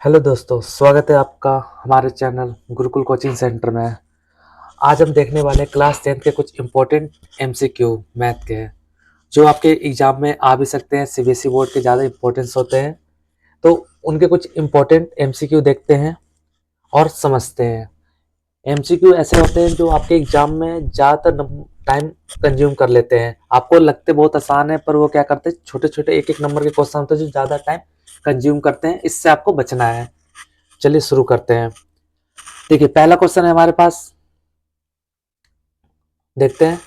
Hello दोस्तों, स्वागत है आपका हमारे चैनल गुरुकुल कोचिंग सेंटर में। आज हम देखने वाले हैं क्लास 10 के कुछ इम्पोर्टेंट एमसीक्यू मैथ के हैं, जो आपके एग्जाम में आ भी सकते हैं। सीबीएसई बोर्ड के ज़्यादा इंपॉर्टेंस होते हैं, तो उनके कुछ इम्पोर्टेंट एमसीक्यू देखते हैं और समझते हैं। एमसीक्यू ऐसे होते हैं जो आपके एग्जाम में ज़्यादातर टाइम कंज्यूम कर लेते हैं। आपको लगते बहुत आसान है, पर वो क्या करते हैं, छोटे छोटे एक एक नंबर के क्वेश्चन होते हैं जो ज़्यादा टाइम कंज्यूम करते हैं। इससे आपको बचना है। चलिए शुरू करते हैं। देखिए, पहला क्वेश्चन है हमारे पास, देखते हैं।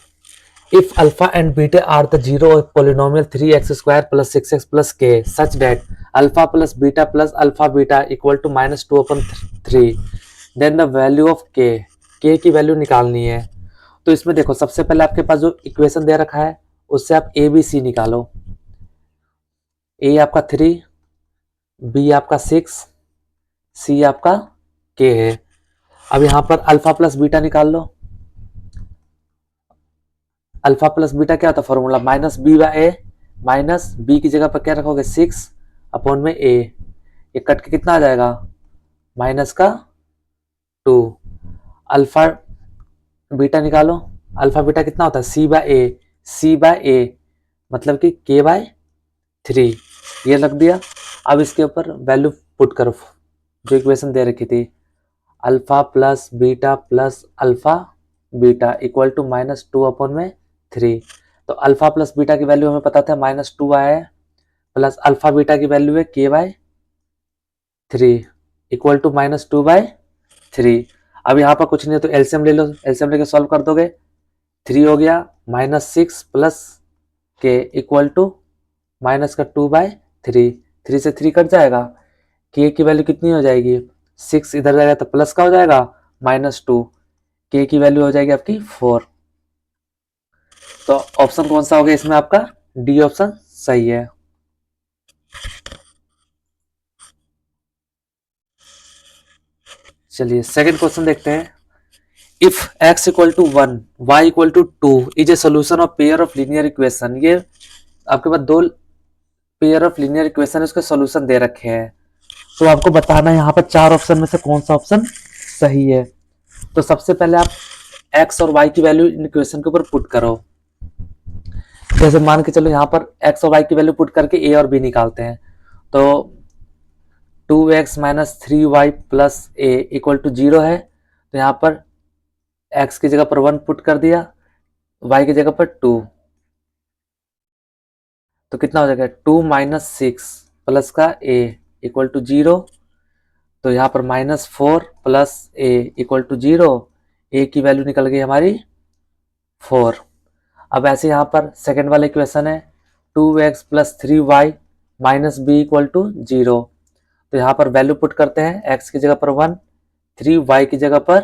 If alpha and beta are the zero of polynomial 3x² + 6x + k such that alpha plus beta plus alpha beta equal to -2/3, then the value of k की वैल्यू निकालनी है। तो इसमें देखो, सबसे पहले आपके पास जो इक्वेशन दे रखा है उससे आप ए बी सी निकालो। ए आपका 3, बी आपका 6, सी आपका k है। अब यहां पर अल्फा प्लस बीटा निकाल लो। अल्फा प्लस बीटा क्या होता है फॉर्मूला, -b/a, माइनस बी की जगह पर क्या रखोगे 6/a। ये कट के कितना आ जाएगा, -2। अल्फा बीटा निकालो। अल्फा बीटा कितना होता है c/a मतलब कि k/3। ये रख दिया। अब इसके ऊपर वैल्यू पुट करो जो इक्वेशन दे रखी थी, alpha plus beta plus alpha beta equal to -2/3। तो अल्फा प्लस बीटा की वैल्यू हमें पता था -2 आया है, प्लस अल्फा बीटा की वैल्यू है k/3 इक्वल टू -2/3। अब यहाँ पर कुछ नहीं है तो एलसीएम ले लो, एलसीएम लेके सॉल्व कर दोगे। 3 हो गया, -6 प्लस k इक्वल टू -2/3। 3 से 3 कट जाएगा, k की वैल्यू कितनी हो जाएगी, 6 इधर जाएगा तो प्लस का हो जाएगा -2, k की वैल्यू हो जाएगी आपकी 4। तो ऑप्शन कौन सा हो गया इसमें, आपका डी ऑप्शन सही है। चलिए सेकंड क्वेश्चन देखते हैं। If x equal to 1 y equal to 2 is a solution of pair of linear equation. ये आपके पास दो पेयर ऑफ लीनियर इक्वेशन है, उसके सोल्यूशन दे रखे हैं। तो आपको बताना है यहाँ पर चार ऑप्शन में से कौन सा ऑप्शन सही है। तो सबसे पहले आप x और y की वैल्यू इन इक्वेशन के ऊपर पुट करो। जैसे मान के चलो यहाँ पर x और y की वैल्यू पुट करके a और b निकालते हैं। तो 2x - 3y + a equal to 0 है। तो यहाँ पर x की जगह पर 1 पुट कर दिया, y की जगह पर 2। तो कितना हो जाएगा, 2 - 6 प्लस का a इक्वल टू 0। तो यहाँ पर -4 plus a equal to 0। a की वैल्यू निकल गई हमारी 4। अब ऐसे यहाँ पर सेकेंड वाला इक्वेशन है 2x + 3y - b equal to 0। तो यहाँ पर वैल्यू पुट करते हैं, x की जगह पर 1, 3y की जगह पर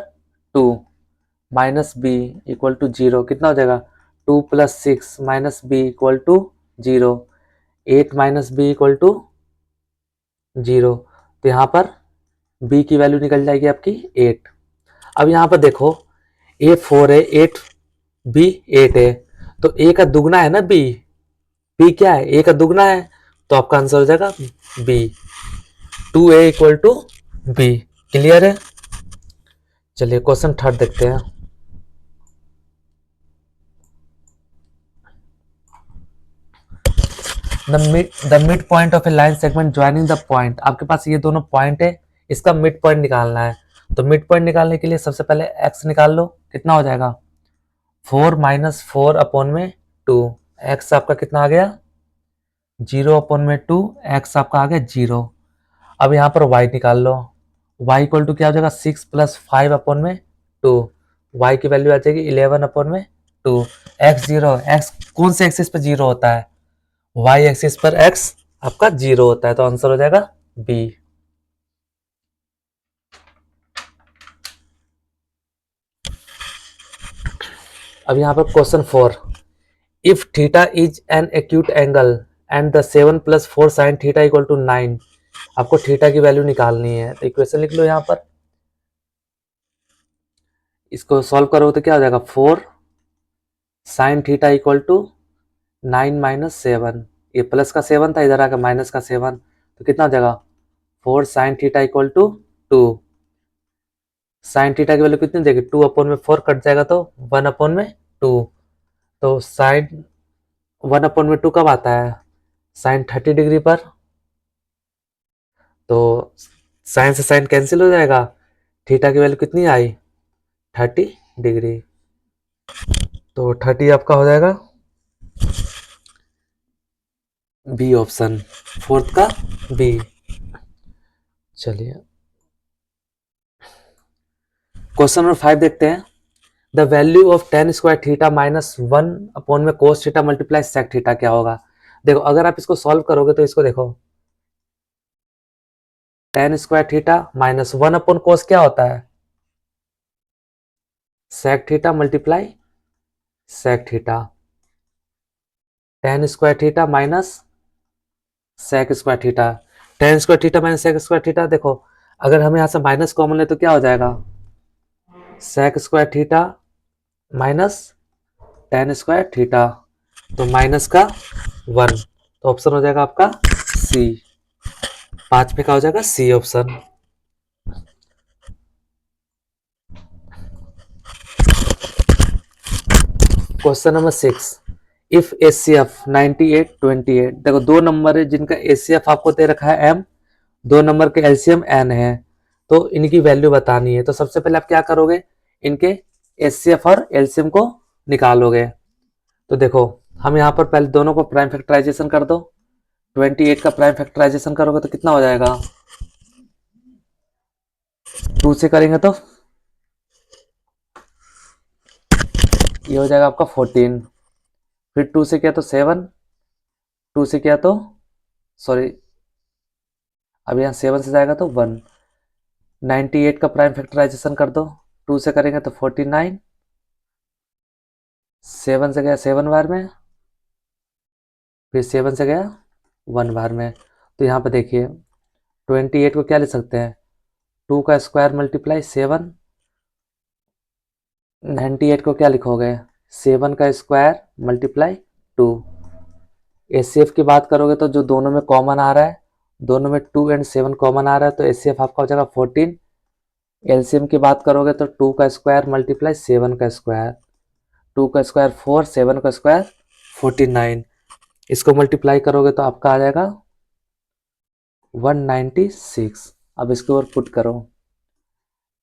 2, -b इक्वल टू 0। कितना हो जाएगा, 2 + 6 - b equal to 0, 8 - b equal to 0। तो यहाँ पर b की वैल्यू निकल जाएगी आपकी 8। अब यहाँ पर देखो, a 4 है, 8 b 8 है, तो a का दुगना है ना b क्या है, a का दुगना है। तो आपका आंसर हो जाएगा b, 2a equal to b। Clear है। चलिए क्वेश्चन थर्ड देखते हैं। The mid point of a line segment joining the point. आपके पास ये दोनों पॉइंट है, इसका मिड पॉइंट निकालना है। तो मिड पॉइंट निकालने के लिए सबसे पहले x निकाल लो। कितना हो जाएगा, 4 - 4/2। x आपका कितना आ गया, 0/2। x आपका आ गया 0। अब यहाँ पर y निकाल लो। y इक्वल टू क्या हो जाएगा, 6 + 5/2। y की वैल्यू आ जाएगी 11/2। x 0, x कौन से एक्सिस पे 0 होता है, y एक्सिस पर x आपका 0 होता है। तो आंसर हो जाएगा b। अब यहाँ पर question 4, if theta is an acute angle and the 7 + 4 sin theta equal to 9। आपको थीटा की वैल्यू निकालनी है। तो इक्वेशन लिख लो यहाँ पर, इसको सॉल्व करो तो क्या हो जाएगा, 4 sin थीटा इक्वल टू 9 - 7। ये प्लस का 7 था, इधर आकर माइनस का 7। तो कितना हो जाएगा, 4 sine theta equal to 2। Sine theta की वैल्यू कितनी देगी, 2 अपॉन में 4 कट जाएगा तो 1 अपॉन में 2। तो साइन 1 अपॉन में 2 कब आता है, साइन 30 डिग्री पर। तो साइन से साइन कैंसिल हो जाएगा, थीटा की वैल्यू कितनी आई, 30 डिग्री। तो 30 आपका हो जाएगा बी ऑप्शन, फोर्थ का बी। चलिए क्वेश्चन नंबर 5 देखते हैं। The value of ten square theta minus 1 upon में cos theta multiply sec theta क्या होगा। देखो अगर आप इसको सॉल्व करोगे तो इसको देखो, tan square theta minus 1 upon cos क्या होता है, sec theta multiply sec theta. Tan square theta minus sec square theta, tan square theta minus sec square theta. देखो अगर हम यहाँ से माइनस कॉमन ले तो क्या हो जाएगा, sec square theta minus tan square theta, तो माइनस का 1। तो ऑप्शन हो जाएगा आपका सी, 5 पे क्या हो जाएगा, C option. Question number 6, if HCF 98 28। देखो दो नंबर है जिनका एचसीएफ आपको दे रखा है m, दो नंबर के एलसीएम n है, तो इनकी वैल्यू बतानी है। तो सबसे पहले आप क्या करोगे, इनके एचसीएफ और एलसीएम को निकालोगे। तो देखो हम यहाँ पर पहले दोनों को प्राइम फैक्टराइजेशन कर दो। 28 का प्राइम फैक्टराइजेशन करोगे तो कितना हो जाएगा, 2 से करेंगे तो ये हो जाएगा आपका 14, फिर 2 से किया तो 7, 2 से किया तो सॉरी अब यहाँ 7 से जाएगा तो 1। 98 का प्राइम फैक्टराइजेशन कर दो, 2 से करेंगे तो 49, 7 से गया 7 बार में, फिर 7 से गया 1 बार में। तो यहाँ पे देखिए 28 को क्या लिख सकते हैं, 2 का स्क्वायर मल्टीप्लाई 7, 98 को क्या लिखोगे, 7 का स्क्वायर मल्टीप्लाई 2। एचसीएफ की बात करोगे तो जो दोनों में कॉमन आ रहा है, दोनों में 2 एंड 7 कॉमन आ रहा है, तो एचसीएफ आपका हो जाएगा 14। एलसीएम की बात करोगे तो 2 का स्क्वायर मल्टीप्लाई 7 का स्क्वायर, 2 का स्क्वायर 4, 7 का स्क्वायर 49। इसको मल्टीप्लाई करोगे तो आपका आ जाएगा 196। अब इसके ऊपर पुट करो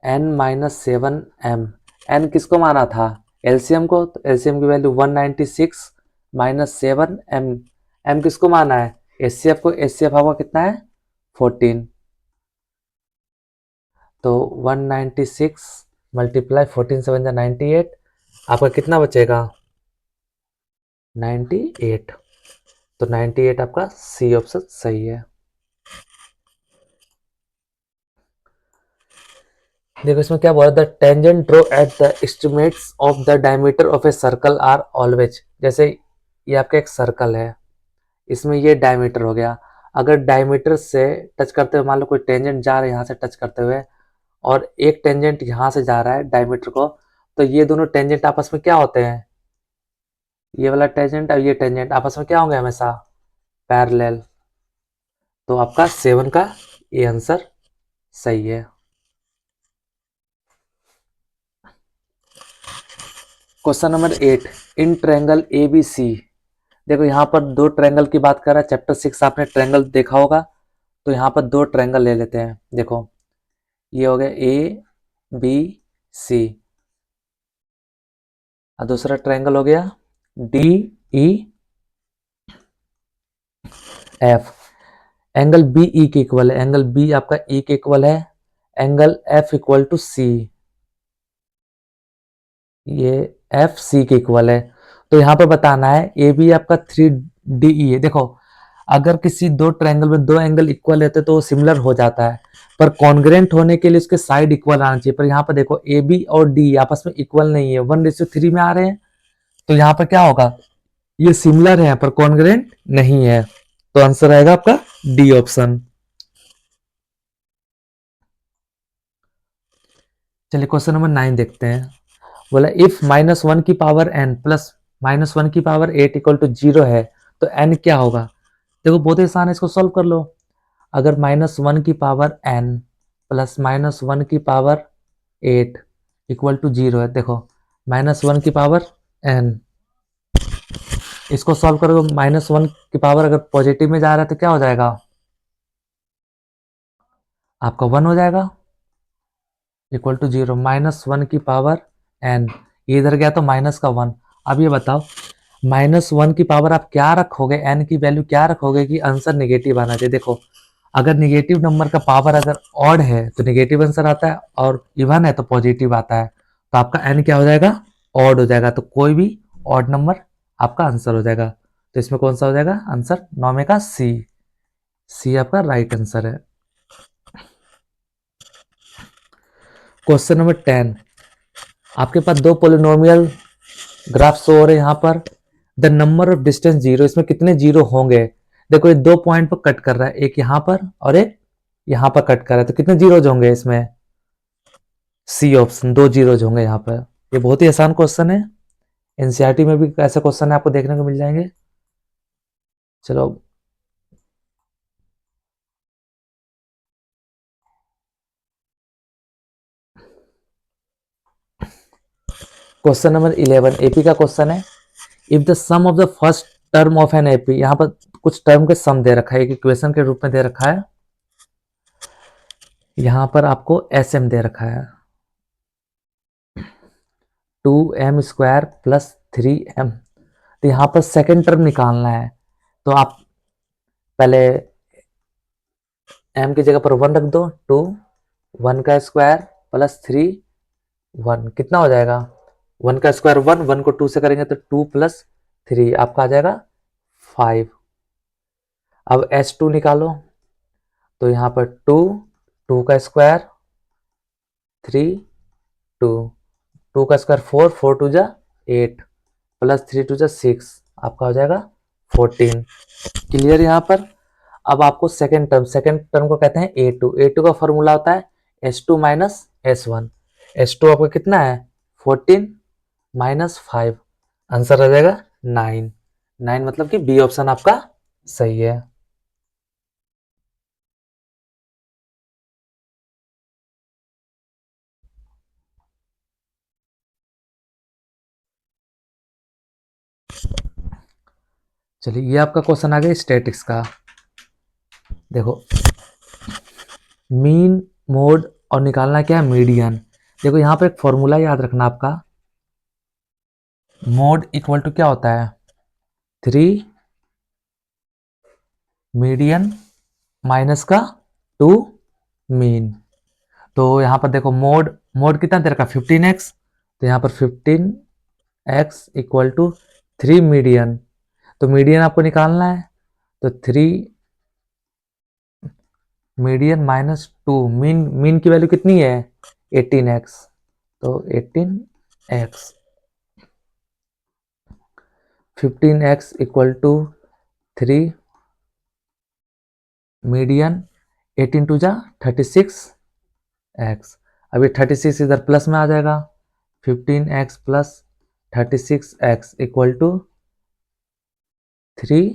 n माइनस 7m, n किसको माना था, एलसीएम को, तो एलसीएम की वैल्यू 196 माइनस 7m, m किसको माना है, एचसीएफ को, एचसीएफ आपका कितना है 14। तो 196 मल्टीप्लाई 14 7 जा 98, आपका कितना बचेगा 98। तो 98 आपका सी ऑप्शन सही है। देखो इसमें क्या बोला, the tangent draw at the extremities of the diameter of a circle are always. जैसे ये आपका एक सर्कल है, इसमें ये डायमीटर हो गया, अगर डायमीटर से टच करते हुए मान लो कोई टेंजेंट जा रहा है यहाँ से टच करते हुए, और एक टेंजेंट यहाँ से जा रहा है डायमीटर को, तो ये दोनों टेंजेंट आपस में क्या होते हैं, ये वाला टेंजेंट और ये टेंजेंट आपस में क्या होंगे हमेशा, पैरेलल। तो आपका 7 का ये आंसर सही है। Question number 8, in triangle ABC. देखो यहाँ पर दो ट्रायंगल की बात कर रहा है, चैप्टर 6 आपने ट्रायंगल देखा होगा, तो यहाँ पर दो ट्रायंगल ले लेते हैं। देखो ये हो गया ए बी सी, और दूसरा ट्रायंगल हो गया D E F. Angle B E के इक्वल है, एंगल बी आपका ई के इक्वल है, एंगल एफ इक्वल टू सी, ये एफ सी के इक्वल है। तो यहाँ पर बताना है ए बी आपका 3DE है। देखो अगर किसी दो ट्रायंगल में दो एंगल इक्वल रहते तो वो सिमिलर हो जाता है, पर कॉन्ग्रेंट होने के लिए उसके साइड इक्वल आना चाहिए। पर यहाँ पर देखो ए बी और डी आपस में इक्वल नहीं है, 1:3 में आ रहे हैं, तो यहाँ पर क्या होगा, ये सिमिलर है पर कॉन्ग्रेंट नहीं है। तो आंसर आएगा आपका डी ऑप्शन। चलिए क्वेश्चन नंबर 9 देखते हैं। बोला इफ -1 की पावर n प्लस -1 की पावर 8 इक्वल टू 0 है तो n क्या होगा। देखो बहुत आसान है, इसको सॉल्व कर लो। अगर -1 की पावर n प्लस -1 की पावर 8 इक्वल टू 0 है, देखो -1 की पावर n, इसको सॉल्व करोगे -1 की पावर अगर पॉजिटिव में जा रहा है तो क्या हो जाएगा, आपका 1 हो जाएगा, इक्वल टू 0, -1 की पावर n, ये इधर गया तो माइनस का 1। अब ये बताओ -1 की पावर आप क्या रखोगे, n की वैल्यू क्या रखोगे कि आंसर नेगेटिव आना चाहिए। देखो अगर नेगेटिव नंबर का पावर अगर ऑड है तो नेगेटिव आंसर आता है, और इवन है तो पॉजिटिव आता है, तो आपका n क्या हो जाएगा, ऑड हो जाएगा, तो कोई भी ऑड नंबर आपका आंसर हो जाएगा। तो इसमें कौन सा हो जाएगा आंसर, 9 में का सी आपका राइट आंसर है। क्वेश्चन नंबर 10, आपके पास दो पोलिनोमियल ग्राफ शो हो रहे हैं यहाँ पर, the number of distance zero, इसमें कितने जीरो होंगे, देखो ये 2 पॉइंट पर कट कर रहा है, एक यहाँ पर और एक यहाँ पर कट कर रहा है, तो कितने जीरोज होंगे इसमें, सी ऑप्शन, 2 जीरोज होंगे यहाँ पर। ये बहुत ही आसान क्वेश्चन है, एनसीईआरटी में भी ऐसे क्वेश्चन आपको देखने को मिल जाएंगे। चलो क्वेश्चन नंबर 11 एपी का क्वेश्चन है, if the sum of the first term of an AP, यहाँ पर कुछ टर्म के सम दे रखा है, एक इक्वेशन के रूप में दे रखा है, यहाँ पर आपको एस एम दे रखा है 2m² प्लस 3m, तो यहाँ पर सेकेंड टर्म निकालना है, तो आप पहले m की जगह पर 1 रख दो, 2 1 का स्क्वायर प्लस 3 1, कितना हो जाएगा, 1 का स्क्वायर 1, 1 को 2 से करेंगे तो 2 प्लस 3 आपका आ जाएगा 5। अब s2 निकालो, तो यहाँ पर 2 2 का स्क्वायर 3 2 2 का स्क्वायर 4 4 2 जा 8 प्लस 3 2 जा 6, आपका हो जाएगा 14। क्लियर यहाँ पर। अब आपको सेकेंड टर्म को कहते हैं A2 का फॉर्मूला होता है S2 माइनस S1, S2 आपका कितना है 14 माइनस 5, आंसर आ जाएगा 9 मतलब कि बी ऑप्शन आपका सही है। चलिए ये आपका क्वेश्चन आ गया स्टैटिक्स का। देखो मीन मोड और निकालना क्या है मीडियन। देखो यहाँ पर एक फॉर्मूला याद रखना आपका, मोड इक्वल टू क्या होता है 3 मीडियन माइनस का 2 मीन। तो यहाँ पर देखो मोड कितना दे रखा 15x, तो यहाँ पर 15x इक्वल टू 3 मीडियन, तो मीडियन आपको निकालना है, तो 3 मीडियन माइनस 2 मीन की वैल्यू कितनी है 18x, तो 18x 15x equal to 3 median 18 to जा 36x, अभी 36 इधर प्लस में आ जाएगा, 15x plus 36x equal to 3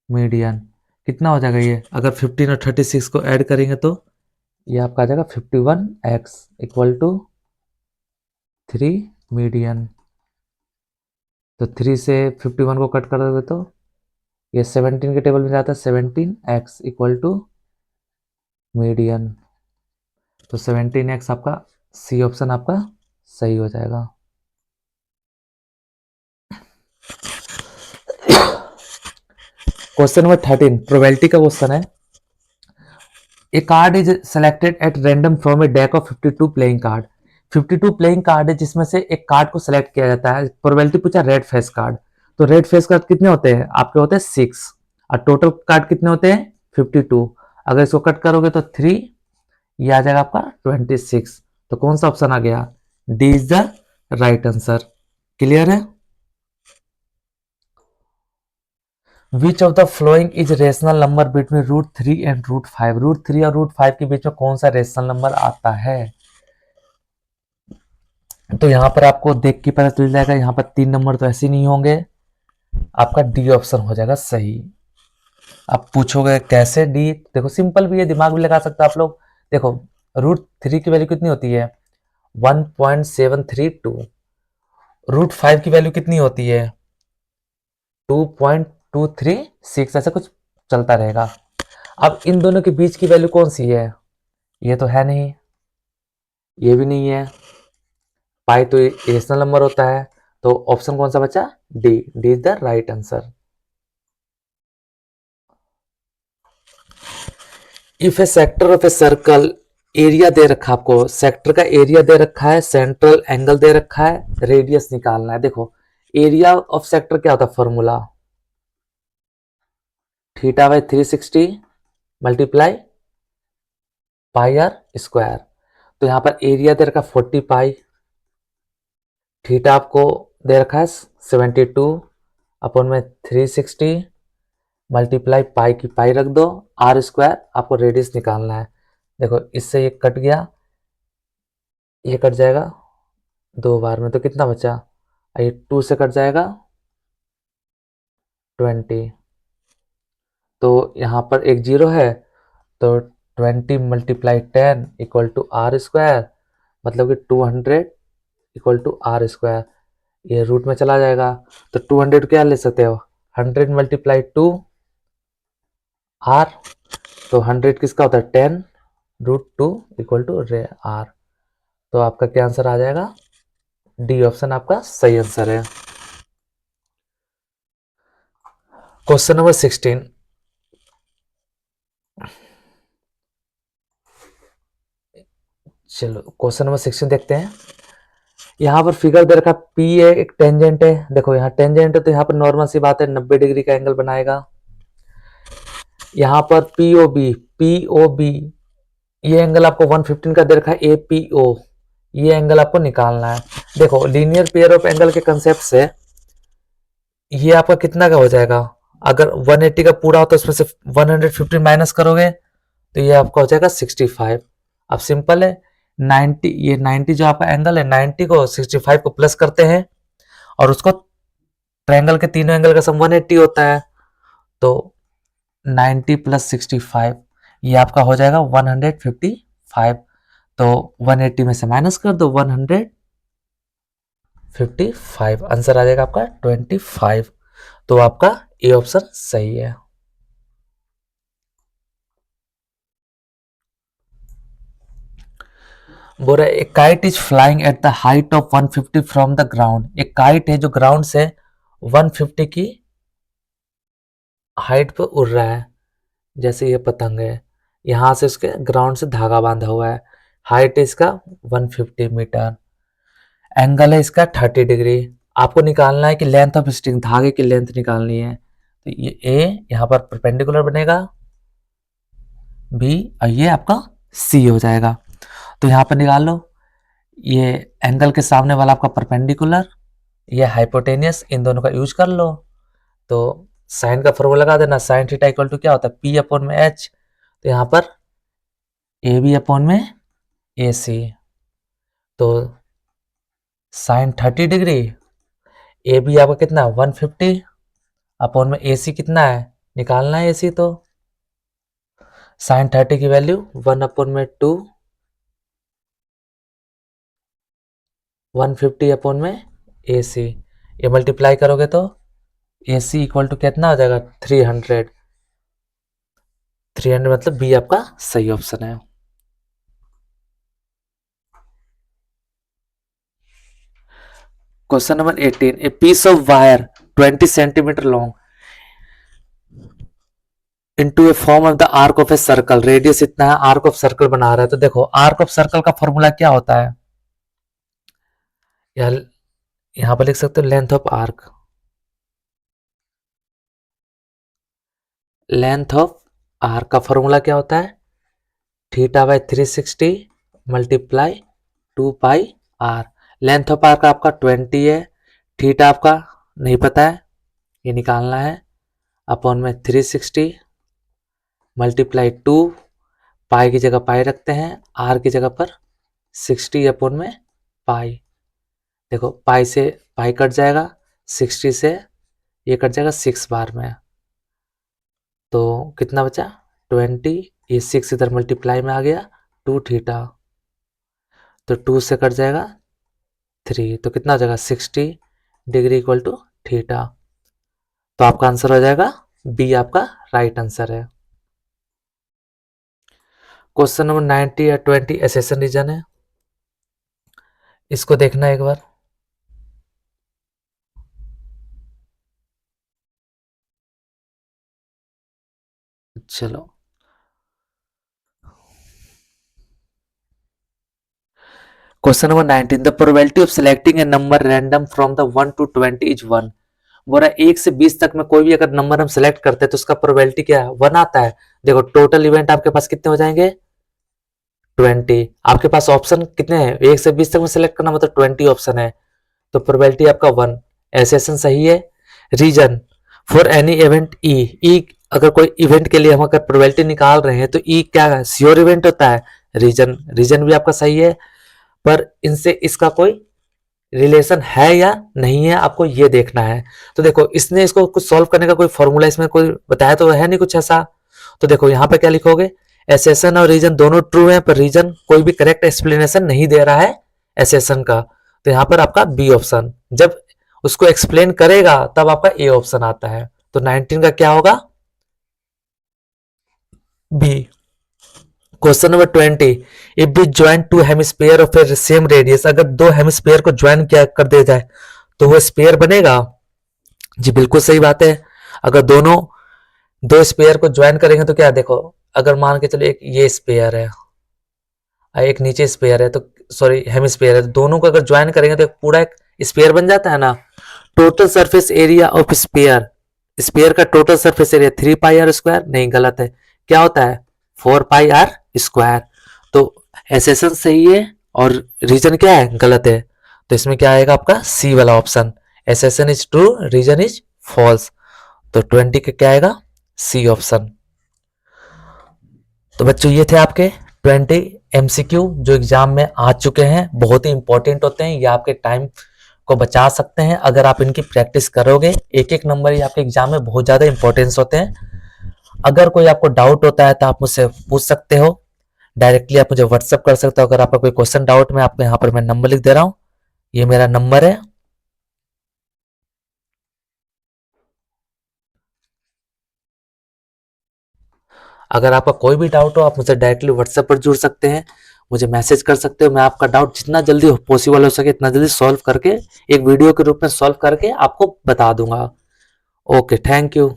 median, कितना हो जाएगा ये, अगर 15 और 36 को ऐड करेंगे तो ये आपका आ जाएगा 51x इक्वल टू 3 मीडियन, तो 3 से 51 को कट कर दोगे तो ये 17 के टेबल में जाता है 17x इक्वल टू मीडियन, तो 17x आपका सी ऑप्शन आपका सही हो जाएगा। क्वेश्चन नंबर 13 प्रोबेबिलिटी का क्वेश्चन है, a card is selected at random from a deck of 52 playing card, 52 playing card है जिसमें से एक कार्ड को सिलेक्ट किया जाता है, प्रोबेबिलिटी पूछा रेड फेस कार्ड, तो रेड फेस कार्ड कितने होते हैं आपके होते हैं 6, और टोटल कार्ड कितने होते हैं 52, अगर इसको कट करोगे तो 3, ये आ जाएगा आपका 26, तो कौन सा ऑप्शन आ गया, D is the right answer. Clear है। Which of the following is rational number between √3 and √5, √3 और √5 के बीच में कौन सा रेशनल नंबर आता है, तो यहां पर आपको देख के पता चल जाएगा, यहाँ पर 3 नंबर तो ऐसे नहीं होंगे, आपका डी ऑप्शन हो जाएगा सही। अब पूछोगे कैसे डी, देखो सिंपल भी है, दिमाग भी लगा सकते हो आप लोग। देखो √3 की वैल्यू कितनी होती है 1.732, √5 की वैल्यू कितनी होती है 2.236, ऐसा कुछ चलता रहेगा। अब इन दोनों के बीच की वैल्यू कौन सी है, ये तो है नहीं, ये भी नहीं है, पाई तो इरेशनल नंबर होता है, तो ऑप्शन कौन सा बचा, D, D is the right answer. If a sector of a circle, area दे रखा आपको, सेक्टर का एरिया दे रखा है, सेंट्रल एंगल दे रखा है, रेडियस निकालना है। देखो एरिया ऑफ सेक्टर क्या होता है, formula θ/360 multiply pi r square. तो यहां पर एरिया दे रखा 40 पाई, थीटा आपको दे रखा है 72 अपॉन में 360 मल्टीप्लाई पाई की पाई रख दो, आर स्क्वायर आपको रेडियस निकालना है। देखो इससे ये कट गया, ये कट जाएगा 2 बार में, तो कितना बचा, ये 2 से कट जाएगा 20, तो यहाँ पर एक जीरो है, तो 20 multiply 10 equal to r square, मतलब कि 200 इक्वल टू आर स्क्वायर, ये रूट में चला जाएगा, तो 200 क्या ले सकते हो, 100 मल्टीप्लाई 2 आर, तो 100 किसका होता है 10 √2 इक्वल टू रे आर। तो आपका क्या आंसर आ जाएगा, डी ऑप्शन आपका सही आंसर है। क्वेश्चन नंबर 16, चलो क्वेश्चन नंबर 16 देखते हैं। यहाँ पर फिगर दे रखा पी है, एक टेंजेंट है, देखो यहाँ टेंजेंट है तो यहाँ पर नॉर्मल सी बात है 90 डिग्री का एंगल बनाएगा। यहाँ पर पीओबी, पीओबी ये एंगल आपको 115 का दे रखा है, एपीओ ये एंगल आपको निकालना है। देखो लीनियर पेयर ऑफ एंगल के कंसेप्ट से ये आपका कितना का हो जाएगा, अगर 180 का पूरा हो तो उसमें से 115 माइनस करोगे तो ये आपका हो जाएगा 65। अब सिंपल है, 90, ये 90 जो आपका एंगल है 90 को 65 को प्लस करते हैं और उसको, ट्रायंगल के तीनों एंगल का सम 180 होता है, तो 90 प्लस 65 ये आपका हो जाएगा 155, तो 180 में से माइनस कर दो 155, आंसर आ जाएगा आपका 25, तो आपका ए ऑप्शन सही है। बोल रहा है ए kite is flying at the height of 150 from the ground, एक काइट है जो ग्राउंड से 150 की हाइट पे उड़ रहा है, जैसे ये पतंग है, यहाँ से उसके ग्राउंड से धागा बांधा हुआ है, हाइट है इसका 150 मीटर, एंगल है इसका 30 डिग्री। आपको निकालना है कि लेंथ ऑफ स्ट्रिंग, धागे की लेंथ निकालनी है, तो ये ए यहाँ पर परपेंडिकुलर बनेगा, बी और ये आपका सी हो जाएगा। तो यहाँ पर निकाल लो, ये एंगल के सामने वाला आपका परपेंडिकुलर, ये हाइपोटेनियस, इन दोनों का यूज कर लो। तो साइन का फॉर्मूला लगा देना, साइन थीटा इक्वल टू क्या होता है पी अपॉन में एच, तो यहाँ पर ए बी अपॉन में ए सी, तो साइन 30 डिग्री, ए बी आपका कितना 150 अपॉन में ए सी कितना है, निकालना है ए सी, तो साइन 30 की वैल्यू 1/2 150 अपॉन में ए सी, ये मल्टीप्लाई करोगे तो ए सी इक्वल टू कितना हो जाएगा 300, 300 मतलब बी आपका सही ऑप्शन है। Question number 18, a piece of wire 20 centimetre long into a form of the arc of a circle, radius इतना है, आर्क ऑफ सर्कल बना रहा है, तो देखो आर्क ऑफ सर्कल का फॉर्मूला क्या होता है, यहाँ पर लिख सकते हो length of arc, length of arc का फॉर्मूला क्या होता है θ/360 multiply 2 pi r, length of arc आपका 20 है, थीटा आपका नहीं पता है, ये निकालना है, अपॉन में 360 मल्टीप्लाई 2, पाई की जगह पाई रखते हैं, आर की जगह पर 60 अपॉन में पाई, देखो पाई से पाई कट जाएगा, 60 से ये कट जाएगा 6 बार में, तो कितना बचा 20, ये 6 इधर मल्टीप्लाई में आ गया 2 थीटा, तो 2 से कट जाएगा 3, तो कितना हो जाएगा 60 डिग्री इक्वल टू थीटा। तो आपका आंसर हो जाएगा बी, आपका राइट आंसर है। क्वेश्चन नंबर 90 या 20 एसेशन रीजन है, इसको देखना एक बार। चलो question number 19, the probability of selecting A number random from the 1 to 20 is 1। बोला 1 से 20 तक में कोई भी अगर नंबर हम सिलेक्ट करते हैं तो उसका प्रोबेबिलिटी क्या है 1 आता है। देखो टोटल इवेंट आपके पास कितने हो जाएंगे 20, आपके पास ऑप्शन कितने हैं 1 से 20 तक में सिलेक्ट करना, मतलब 20 ऑप्शन है, तो प्रोबेबिलिटी आपका 1। एसेशन सही है। Reason for any event E अगर कोई इवेंट के लिए हम अगर प्रोबेबिलिटी निकाल रहे हैं तो ई क्या है श्योर इवेंट होता है। रीजन भी आपका सही है, पर इनसे इसका कोई रिलेशन है या नहीं है आपको ये देखना है। तो देखो इसने इसको कुछ सॉल्व करने का कोई फॉर्मूला इसमें कोई बताया तो है नहीं कुछ ऐसा। तो देखो यहाँ पे क्या लिखोगे, एसेशन और रीजन दोनों ट्रू है, पर रीजन कोई भी करेक्ट एक्सप्लेनेशन नहीं दे रहा है एसेशन का, तो यहाँ पर आपका बी ऑप्शन, जब उसको एक्सप्लेन करेगा तब आपका ए ऑप्शन आता है। तो 19 का क्या होगा B. Question number 20, if we join two hemisphere of a same radius, अगर दो हेमिस्फीयर को ज्वाइन किया कर दिया जाए तो वो स्फीयर बनेगा। जी बिल्कुल सही बात है। अगर दोनों दो स्पेयर को ज्वाइन करेंगे तो क्या देखो, अगर मान के चलो एक ये स्पेयर है एक नीचे स्पेयर है, तो सॉरी हेमिस्फीयर है, तो दोनों को अगर ज्वाइन करेंगे तो पूरा एक स्पेयर बन जाता है ना। Total surface area of sphere, sphere का total surface area 3 pi r square, नहीं गलत है, क्या होता है 4 पाई आर स्क्वायर। तो एसेशन सही है और रीजन क्या है गलत है, तो इसमें क्या आएगा आपका सी वाला option, assertion is true reason is false. तो 20 का क्या आएगा सी ऑप्शन। तो बच्चों ये थे आपके 20 एमसीक्यू जो एग्जाम में आ चुके हैं, बहुत ही इंपॉर्टेंट होते हैं, ये आपके टाइम को बचा सकते हैं अगर आप इनकी प्रैक्टिस करोगे। एक एक नंबर ये आपके एग्जाम में बहुत ज्यादा इंपॉर्टेंस होते हैं। अगर कोई आपको डाउट होता है तो आप मुझसे पूछ सकते हो, डायरेक्टली आप मुझे व्हाट्सअप कर सकते हो। अगर आपका कोई क्वेश्चन डाउट में आपको यहाँ पर मैं नंबर लिख दे रहा हूँ, ये मेरा नंबर है। अगर आपका कोई भी डाउट हो आप मुझसे डायरेक्टली व्हाट्सएप पर जुड़ सकते हैं, मुझे मैसेज कर सकते हो, मैं आपका डाउट जितना जल्दी पॉसिबल हो सके इतना जल्दी सॉल्व करके एक वीडियो के रूप में सॉल्व करके आपको बता दूंगा। Okay thank you.